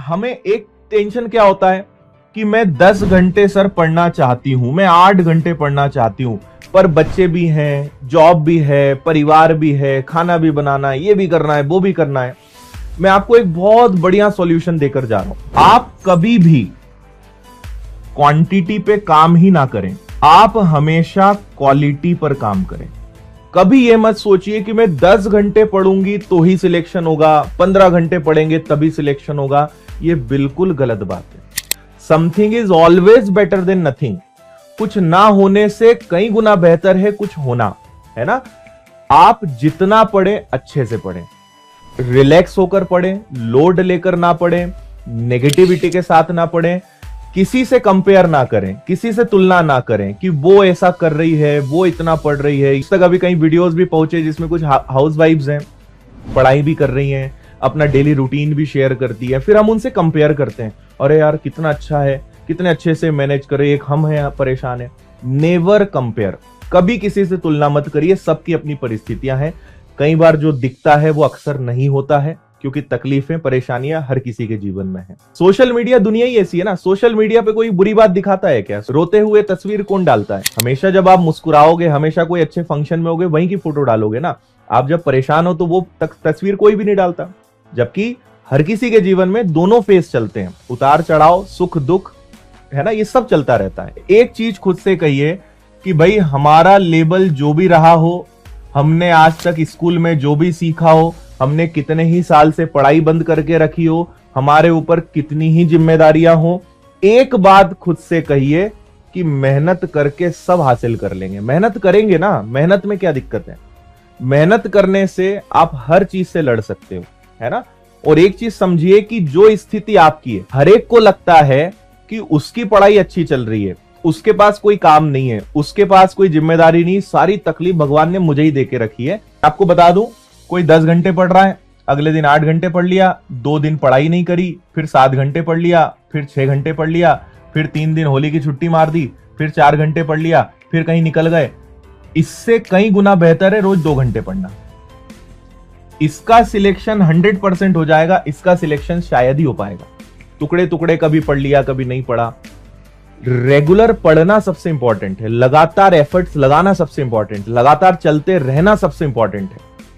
हमें एक टेंशन क्या होता है कि मैं 10 घंटे सर पढ़ना चाहती हूं, मैं 8 घंटे पढ़ना चाहती हूं, पर बच्चे भी हैं, जॉब भी है, परिवार भी है, खाना भी बनाना है, ये भी करना है, वो भी करना है। मैं आपको एक बहुत बढ़िया सॉल्यूशन देकर जा रहा हूं। आप कभी भी क्वांटिटी पे काम ही ना करें, आप हमेशा क्वालिटी पर काम करें। कभी ये मत सोचिए कि मैं 10 घंटे पढ़ूंगी तो ही सिलेक्शन होगा, 15 घंटे पढ़ेंगे तभी सिलेक्शन होगा। ये बिल्कुल गलत बात है। Something is always better than nothing. कुछ ना होने से कई गुना बेहतर है कुछ होना, है ना। आप जितना पढ़े अच्छे से पढ़ें, रिलैक्स होकर पढ़ें, लोड लेकर ना पढ़ें, नेगेटिविटी के साथ ना पढ़ें, किसी से कंपेयर ना करें, किसी से तुलना ना करें कि वो ऐसा कर रही है, वो इतना पढ़ रही है। इस तक अभी कई वीडियोस भी पहुंचे जिसमें कुछ हाउसवाइफ्स हैं, पढ़ाई भी कर रही हैं, अपना डेली रूटीन भी शेयर करती है, फिर हम उनसे कंपेयर करते हैं, अरे यार कितना अच्छा है, कितने अच्छे से मैनेज करे, एक हम हैं परेशान है। नेवर कंपेयर, कभी किसी से तुलना मत करिए। सबकी अपनी परिस्थितियां हैं। कई बार जो दिखता है वो अक्सर नहीं होता है, क्योंकि तकलीफें, परेशानियां हर किसी के जीवन में है। सोशल मीडिया दुनिया ही ऐसी है ना। सोशल मीडिया पे कोई बुरी बात दिखाता है क्या? रोते हुए तस्वीर कौन डालता है? हमेशा जब आप मुस्कुराओगे, हमेशा कोई अच्छे फंक्शन में होगे, वहीं की फोटो डालोगे ना। आप जब परेशान हो तो वो तस्वीर कोई भी नहीं डालता। जबकि हर किसी के जीवन में दोनों फेस चलते हैं, उतार चढ़ाव, सुख दुख, है ना, ये सब चलता रहता है। एक चीज खुद से कहिए कि भाई हमारा लेवल जो भी रहा हो, हमने आज तक स्कूल में जो भी सीखा हो, हमने कितने ही साल से पढ़ाई बंद करके रखी हो, हमारे ऊपर कितनी ही जिम्मेदारियां हो, एक बात खुद से कहिए कि मेहनत करके सब हासिल कर लेंगे। मेहनत करेंगे ना, मेहनत में क्या दिक्कत है? मेहनत करने से आप हर चीज से लड़ सकते हो, है ना। और एक चीज समझिए कि जो स्थिति आपकी है, हर एक को लगता है कि उसकी पढ़ाई अच्छी चल रही है, उसके पास कोई काम नहीं है, उसके पास कोई जिम्मेदारी नहीं, सारी तकलीफ भगवान ने मुझे ही देके रखी है। आपको बता दूं, कोई 10 घंटे पढ़ रहा है, अगले दिन 8 घंटे पढ़ लिया, 2 दिन पढ़ाई नहीं करी, फिर 7 घंटे पढ़ लिया, फिर 6 घंटे पढ़ लिया, फिर 3 दिन होली की छुट्टी मार दी, फिर 4 घंटे पढ़ लिया, फिर कहीं निकल गए। इससे कई गुना बेहतर है रोज 2 घंटे पढ़ना। इसका सिलेक्शन 100% हो जाएगा, इसका सिलेक्शन शायद ही हो पाएगा। टुकड़े टुकड़े कभी पढ़ लिया, कभी नहीं पढ़ा। रेगुलर पढ़ना सबसे इंपॉर्टेंट है, लगातार एफर्ट्स लगाना सबसे इंपॉर्टेंट, लगातार चलते रहना सबसे इंपॉर्टेंट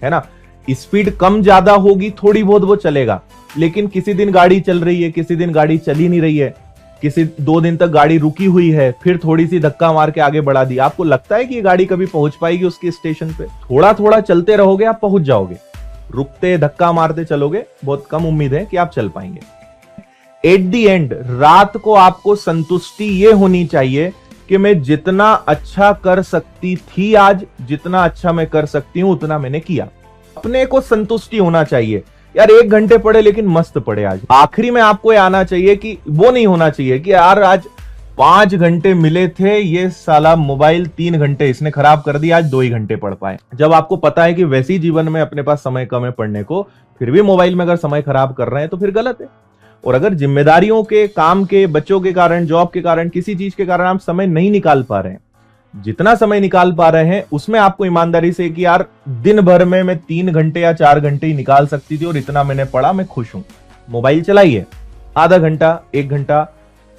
है ना। स्पीड कम ज्यादा होगी, थोड़ी बहुत वो चलेगा, लेकिन किसी दिन गाड़ी चल रही है, किसी दिन गाड़ी चली नहीं रही है, किसी 2 दिन तक गाड़ी रुकी हुई है, फिर थोड़ी सी धक्का मार के आगे बढ़ा दी। आपको लगता है कि ये गाड़ी कभी पहुंच पाएगी उसके स्टेशन पे? थोड़ा थोड़ा चलते रहोगे, आप पहुंच जाओगे। रुकते धक्का मारते चलोगे, बहुत कम उम्मीद है कि आप चल पाएंगे। एट दी एंड, रात को आपको संतुष्टि ये होनी चाहिए कि मैं जितना अच्छा कर सकती थी आज, जितना अच्छा मैं कर सकती हूं उतना मैंने किया। अपने को संतुष्टि होना चाहिए। यार 1 घंटे पढ़े लेकिन मस्त पढ़े आज। आखिरी में आपको ये आना चाहिए कि वो नहीं होना चाहिए कि यार आज 5 घंटे मिले थे, ये साला मोबाइल 3 घंटे इसने खराब कर दिया, आज 2 ही घंटे पढ़ पाए। जब आपको पता है कि वैसे ही जीवन में अपने पास समय कम है पढ़ने को, फिर भी मोबाइल में अगर समय खराब कर रहे हैं तो फिर गलत है। और अगर जिम्मेदारियों के, काम के, बच्चों के कारण, जॉब के कारण, किसी चीज के कारण आप समय नहीं निकाल पा रहे हैं, जितना समय निकाल पा रहे हैं उसमें आपको ईमानदारी से कि यार दिन भर में मैं 3 घंटे या 4 घंटे ही निकाल सकती थी और इतना मैंने पढ़ा, मैं खुश हूं। मोबाइल चलाइए, आधा घंटा, 1 घंटा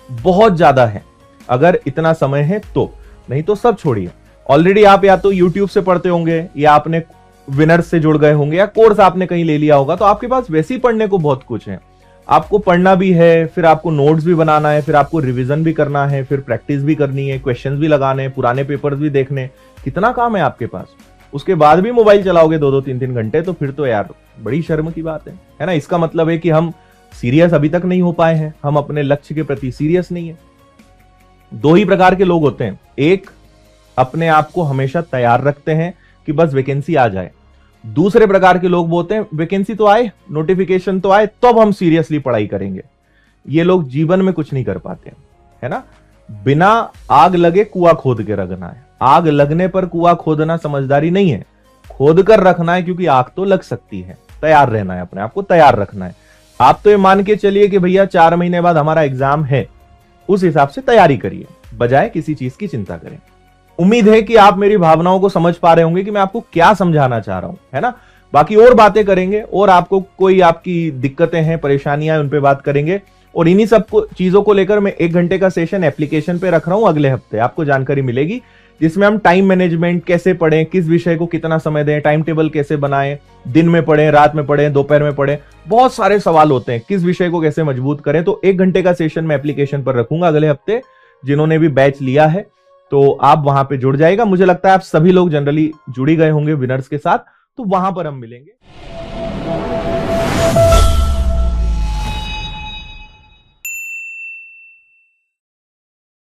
बहुत ज्यादा है अगर इतना समय है तो, नहीं तो सब छोड़िए। ऑलरेडी आप या तो यूट्यूब से पढ़ते होंगे, या आपने विनर्स से जुड़ गए होंगे, या कोर्स आपने कहीं ले लिया होगा, तो आपके पास वैसे ही पढ़ने को बहुत कुछ है। आपको पढ़ना भी है, फिर आपको नोट्स भी बनाना है, फिर आपको रिवीजन भी करना है, फिर प्रैक्टिस भी करनी है, क्वेश्चंस भी लगाने हैं, पुराने पेपर्स भी देखने, कितना काम है आपके पास। उसके बाद भी मोबाइल चलाओगे 2-2, 3-3 घंटे, तो फिर तो यार बड़ी शर्म की बात है ना। इसका मतलब है कि हम सीरियस अभी तक नहीं हो पाए हैं, हम अपने लक्ष्य के प्रति सीरियस नहीं है। 2 ही प्रकार के लोग होते हैं। एक, अपने आप को हमेशा तैयार रखते हैं कि बस वैकेंसी आ जाए। दूसरे प्रकार के लोग बोलते हैं वैकेंसी तो आए, नोटिफिकेशन तो आए, तब हम सीरियसली पढ़ाई करेंगे। ये लोग जीवन में कुछ नहीं कर पाते, है ना। बिना आग लगे कुआं खोद के रखना है। आग लगने पर कुआं खोदना समझदारी नहीं है, खोद कर रखना है, क्योंकि आग तो लग सकती है। तैयार रहना है, अपने आप को तैयार रखना है। आप तो ये मान के चलिए कि भैया 4 महीने बाद हमारा एग्जाम है, उस हिसाब से तैयारी करिए, बजाय किसी चीज की चिंता करें। उम्मीद है कि आप मेरी भावनाओं को समझ पा रहे होंगे कि मैं आपको क्या समझाना चाह रहा हूं, है ना। बाकी और बातें करेंगे, और आपको कोई आपकी दिक्कतें हैं, परेशानियां हैं, उन पे बात करेंगे। और इन्हीं सब चीजों को लेकर मैं 1 घंटे का सेशन एप्लीकेशन पे रख रहा हूं। अगले हफ्ते आपको जानकारी मिलेगी, जिसमें हम टाइम मैनेजमेंट कैसे पढ़ें, किस विषय को कितना समय दें, टाइम टेबल कैसे बनाएं, दिन में पढ़ें, रात में पढ़ें, दोपहर में पढ़ें, बहुत सारे सवाल होते हैं, किस विषय को कैसे मजबूत करें। तो 1 घंटे का सेशन मैं एप्लीकेशन पर रखूंगा अगले हफ्ते। जिन्होंने भी बैच लिया है तो आप वहां पे जुड़ जाएगा। मुझे लगता है आप सभी लोग जनरली जुड़ी गए होंगे विनर्स के साथ, तो वहां पर हम मिलेंगे।